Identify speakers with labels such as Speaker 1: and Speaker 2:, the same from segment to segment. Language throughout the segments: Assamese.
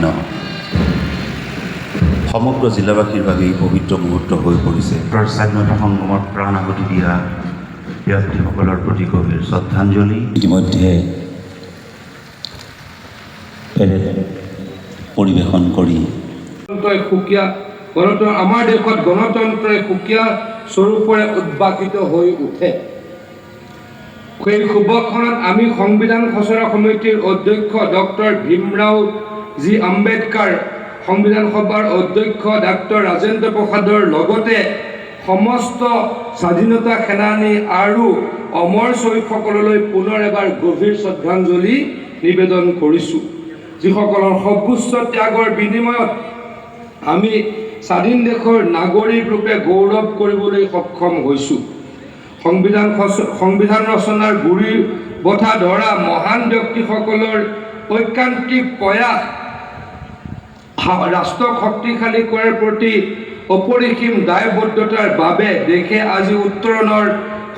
Speaker 1: মহামান্য সমগ্ৰ জিলাবাসীৰ বাবে এই পবিত্ৰ মুহূৰ্ত হৈ পৰিছে। স্বাধীনতা সংগ্ৰামত প্ৰাণ আহুতি দিয়া ব্যক্তিসকলৰ প্ৰতি গভীৰ শ্ৰদ্ধাঞ্জলি। ইতিমধ্যে পেৰেড পৰিৱেশন কৰি
Speaker 2: আমাৰ দেশত গণতন্ত্ৰই সুকীয়া স্বৰূপৰে উদ্ভাসিত হৈ উঠে। সেই শুভক্ষণত আমি সংবিধান খচৰা সমিতিৰ অধ্যক্ষ ডক্টৰ ভীমৰাও জি আম্বেদকাৰ, সংবিধান সভাৰ অধ্যক্ষ ডাক্তৰ ৰাজেন্দ্ৰ প্ৰসাদৰ লগতে সমস্ত স্বাধীনতা সেনানী আৰু অমৰ শ্বহীদসকললৈ পুনৰ এবাৰ গভীৰ শ্ৰদ্ধাঞ্জলি নিবেদন কৰিছোঁ, যিসকলৰ সৰ্বোচ্চ ত্যাগৰ বিনিময়ত আমি স্বাধীন দেশৰ নাগৰিক ৰূপে গৌৰৱ কৰিবলৈ সক্ষম হৈছোঁ। সংবিধান ৰচনাৰ গুৰি বঠা ধৰা মহান ব্যক্তিসকলৰ ঐকান্তিক প্ৰয়াস ৰাষ্ট্ৰক শক্তিশালী কৰাৰ প্ৰতি অপৰিসীম দায়বদ্ধতাৰ বাবে দেশে আজি উত্তৰণৰ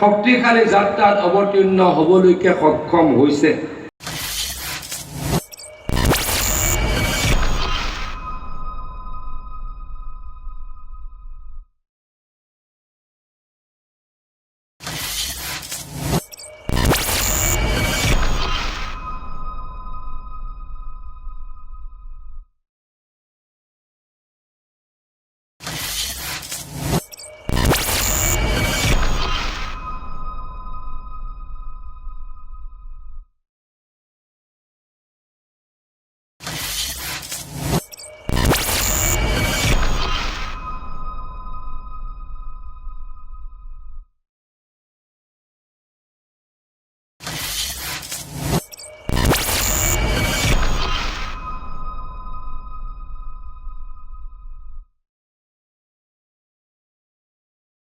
Speaker 2: শক্তিশালী যাত্ৰাত অৱতীৰ্ণ হ'বলৈকে সক্ষম হৈছে।